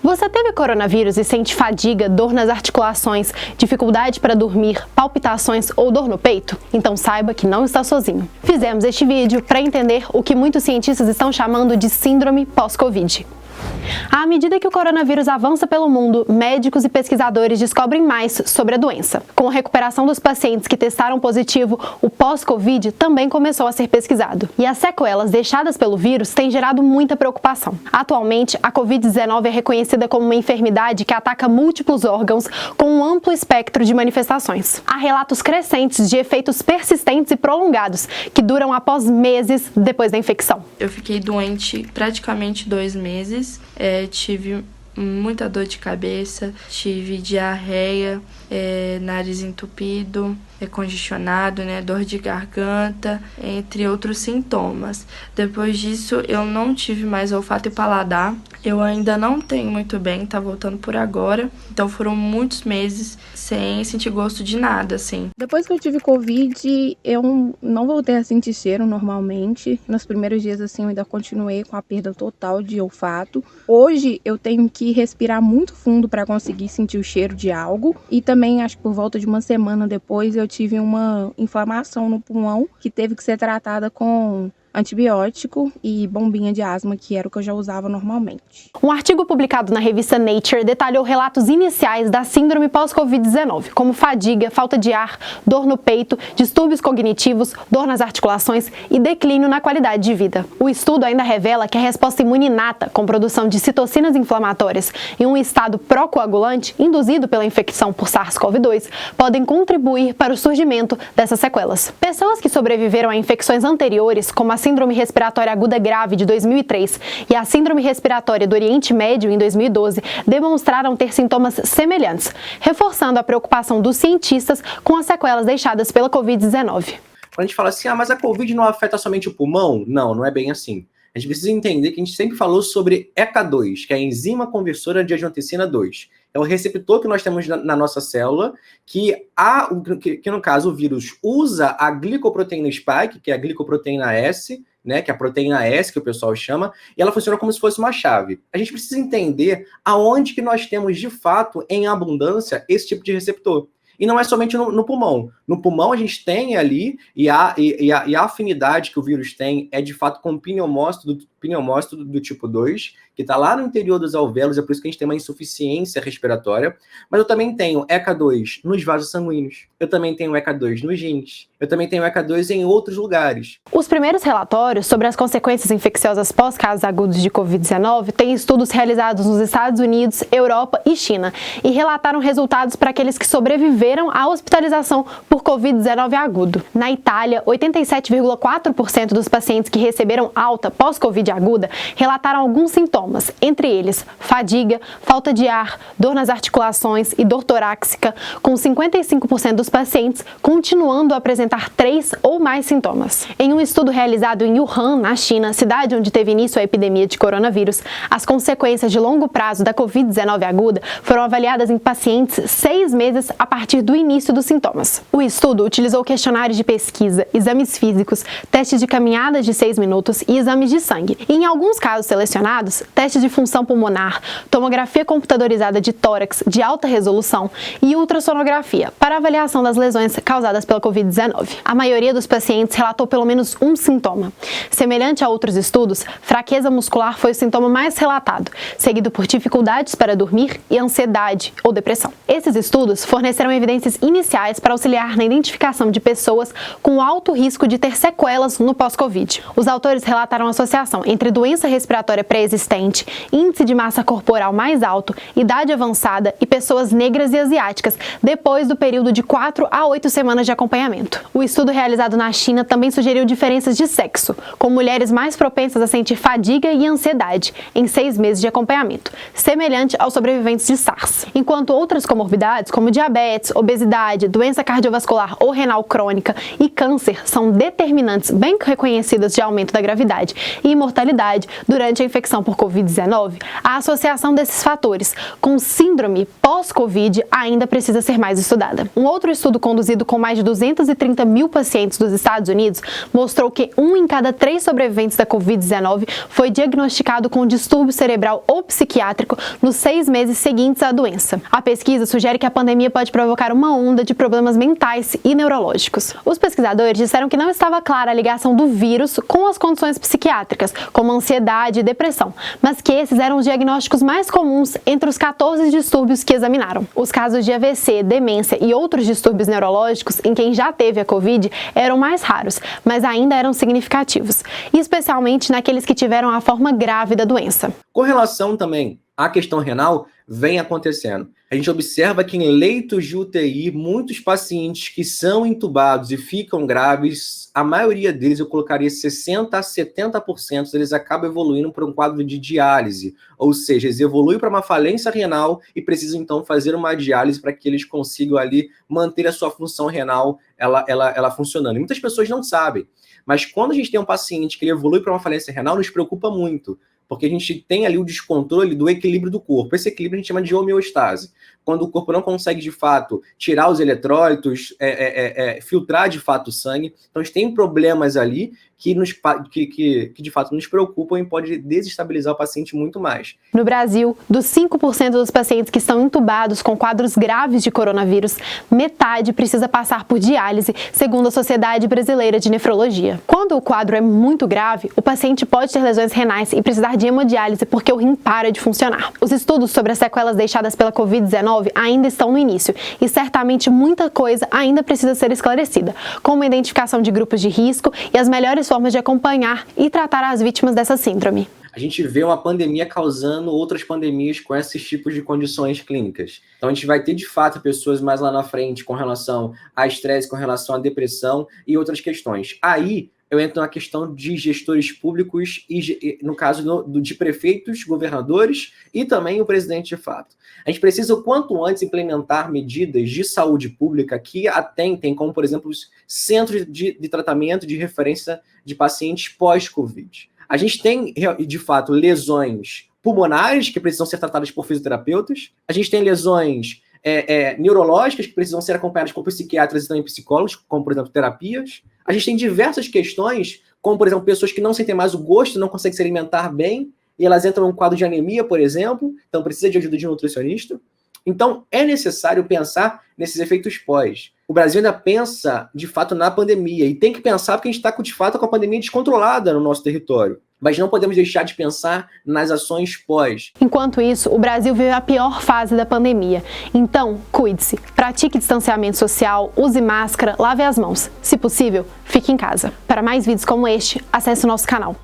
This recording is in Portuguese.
Você teve coronavírus e sente fadiga, dor nas articulações, dificuldade para dormir, palpitações ou dor no peito? Então saiba que não está sozinho. Fizemos este vídeo para entender o que muitos cientistas estão chamando de síndrome pós-Covid. À medida que o coronavírus avança pelo mundo, médicos e pesquisadores descobrem mais sobre a doença. Com a recuperação dos pacientes que testaram positivo, o pós-Covid também começou a ser pesquisado. E as sequelas deixadas pelo vírus têm gerado muita preocupação. Atualmente, a Covid-19 é reconhecida como uma enfermidade que ataca múltiplos órgãos com um amplo espectro de manifestações. Há relatos crescentes de efeitos persistentes e prolongados que duram após meses depois da infecção. Eu fiquei doente praticamente 2 meses. Tive muita dor de cabeça, tive diarreia, nariz entupido, congestionado, dor de garganta, entre outros sintomas. Depois disso, eu não tive mais olfato e paladar. Eu ainda não tenho muito bem, tá voltando por agora. Então foram muitos meses sem sentir gosto de nada, assim. Depois que eu tive Covid, eu não voltei a sentir cheiro normalmente. Nos primeiros dias, assim, eu ainda continuei com a perda total de olfato. Hoje, eu tenho que respirar muito fundo para conseguir sentir o cheiro de algo. E também, acho que por volta de uma semana depois, eu tive uma inflamação no pulmão que teve que ser tratada com antibiótico e bombinha de asma, que era o que eu já usava normalmente. Um artigo publicado na revista Nature detalhou relatos iniciais da síndrome pós-Covid-19, como fadiga, falta de ar, dor no peito, distúrbios cognitivos, dor nas articulações e declínio na qualidade de vida. O estudo ainda revela que a resposta imune inata, com produção de citocinas inflamatórias e um estado pró-coagulante induzido pela infecção por SARS-CoV-2, podem contribuir para o surgimento dessas sequelas. Pessoas que sobreviveram a infecções anteriores, como a síndrome respiratória aguda grave de 2003 e a síndrome respiratória do Oriente Médio em 2012 demonstraram ter sintomas semelhantes, reforçando a preocupação dos cientistas com as sequelas deixadas pela Covid-19. Quando a gente fala assim, mas a Covid não afeta somente o pulmão? Não é bem assim. A gente precisa entender que a gente sempre falou sobre ECA2, que é a enzima conversora de angiotensina 2. É o receptor que nós temos na nossa célula, que no caso o vírus usa a glicoproteína spike, que é a glicoproteína S, que é a proteína S que o pessoal chama, e ela funciona como se fosse uma chave. A gente precisa entender aonde que nós temos de fato em abundância esse tipo de receptor. E não é somente no pulmão. No pulmão a gente tem ali, e a afinidade que o vírus tem é de fato com o pneumócito do tipo 2, que está lá no interior dos alvéolos, é por isso que a gente tem uma insuficiência respiratória. Mas eu também tenho ECA2 nos vasos sanguíneos, eu também tenho ECA2 nos rins, eu também tenho ECA2 em outros lugares. Os primeiros relatórios sobre as consequências infecciosas pós-casos agudos de Covid-19 têm estudos realizados nos Estados Unidos, Europa e China, e relataram resultados para aqueles que sobreviveram à hospitalização por Covid-19 agudo. Na Itália, 87,4% dos pacientes que receberam alta pós-Covid aguda relataram alguns sintomas, entre eles fadiga, falta de ar, dor nas articulações e dor torácica, com 55% dos pacientes continuando a apresentar 3 ou mais sintomas. Em um estudo realizado em Wuhan, na China, cidade onde teve início a epidemia de coronavírus, as consequências de longo prazo da Covid-19 aguda foram avaliadas em pacientes 6 meses a partir do início dos sintomas. O estudo utilizou questionários de pesquisa, exames físicos, testes de caminhadas de 6 minutos e exames de sangue. E, em alguns casos selecionados, testes de função pulmonar, tomografia computadorizada de tórax de alta resolução e ultrassonografia para avaliação das lesões causadas pela Covid-19. A maioria dos pacientes relatou pelo menos um sintoma. Semelhante a outros estudos, fraqueza muscular foi o sintoma mais relatado, seguido por dificuldades para dormir e ansiedade ou depressão. Esses estudos forneceram evidências iniciais para auxiliar na identificação de pessoas com alto risco de ter sequelas no pós-Covid. Os autores relataram associação entre doença respiratória pré-existente, índice de massa corporal mais alto, idade avançada e pessoas negras e asiáticas depois do período de 4 a 8 semanas de acompanhamento. O estudo realizado na China também sugeriu diferenças de sexo, com mulheres mais propensas a sentir fadiga e ansiedade em 6 meses de acompanhamento, semelhante aos sobreviventes de SARS. Enquanto outras comorbidades, como diabetes, obesidade, doença cardiovascular ou renal crônica e câncer, são determinantes bem reconhecidas de aumento da gravidade e mortalidade durante a infecção por Covid-19. Covid-19, a associação desses fatores com síndrome pós-Covid ainda precisa ser mais estudada. Um outro estudo conduzido com mais de 230 mil pacientes dos Estados Unidos mostrou que 1 em cada 3 sobreviventes da Covid-19 foi diagnosticado com distúrbio cerebral ou psiquiátrico nos 6 meses seguintes à doença. A pesquisa sugere que a pandemia pode provocar uma onda de problemas mentais e neurológicos. Os pesquisadores disseram que não estava clara a ligação do vírus com as condições psiquiátricas, como ansiedade e depressão, mas que esses eram os diagnósticos mais comuns entre os 14 distúrbios que examinaram. Os casos de AVC, demência e outros distúrbios neurológicos em quem já teve a Covid eram mais raros, mas ainda eram significativos, especialmente naqueles que tiveram a forma grave da doença. Com relação também à questão renal, vem acontecendo. A gente observa que em leitos de UTI, muitos pacientes que são entubados e ficam graves, a maioria deles, eu colocaria 60% a 70%, eles acabam evoluindo para um quadro de diálise, ou seja, eles evoluem para uma falência renal e precisam então fazer uma diálise para que eles consigam ali manter a sua função renal ela funcionando. E muitas pessoas não sabem, mas quando a gente tem um paciente que ele evolui para uma falência renal, nos preocupa muito, porque a gente tem ali o descontrole do equilíbrio do corpo. Esse equilíbrio a gente chama de homeostase. Quando o corpo não consegue, de fato, tirar os eletrólitos, filtrar, de fato, o sangue. Então, a gente tem problemas ali que de fato, nos preocupam e pode desestabilizar o paciente muito mais. No Brasil, dos 5% dos pacientes que estão entubados com quadros graves de coronavírus, metade precisa passar por diálise, segundo a Sociedade Brasileira de Nefrologia. Quando o quadro é muito grave, o paciente pode ter lesões renais e precisar de hemodiálise porque o rim para de funcionar. Os estudos sobre as sequelas deixadas pela Covid-19 ainda estão no início e certamente muita coisa ainda precisa ser esclarecida, como a identificação de grupos de risco e as melhores formas de acompanhar e tratar as vítimas dessa síndrome. A gente vê uma pandemia causando outras pandemias com esses tipos de condições clínicas. Então, a gente vai ter, de fato, pessoas mais lá na frente com relação a estresse, com relação à depressão e outras questões. Aí, eu entro na questão de gestores públicos e, no caso, de prefeitos, governadores e também o presidente, de fato. A gente precisa, o quanto antes, implementar medidas de saúde pública que atentem, como, por exemplo, os centros de tratamento de referência de pacientes pós-Covid. A gente tem, de fato, lesões pulmonares que precisam ser tratadas por fisioterapeutas. A gente tem lesões neurológicas que precisam ser acompanhadas por psiquiatras e também psicólogos, como, por exemplo, terapias. A gente tem diversas questões, como, por exemplo, pessoas que não sentem mais o gosto, não conseguem se alimentar bem, e elas entram num quadro de anemia, por exemplo, então precisa de ajuda de um nutricionista. Então, é necessário pensar nesses efeitos pós. O Brasil ainda pensa, de fato, na pandemia, e tem que pensar porque a gente está, de fato, com a pandemia descontrolada no nosso território. Mas não podemos deixar de pensar nas ações pós. Enquanto isso, o Brasil vive a pior fase da pandemia. Então, cuide-se, pratique distanciamento social, use máscara, lave as mãos. Se possível, fique em casa. Para mais vídeos como este, acesse o nosso canal.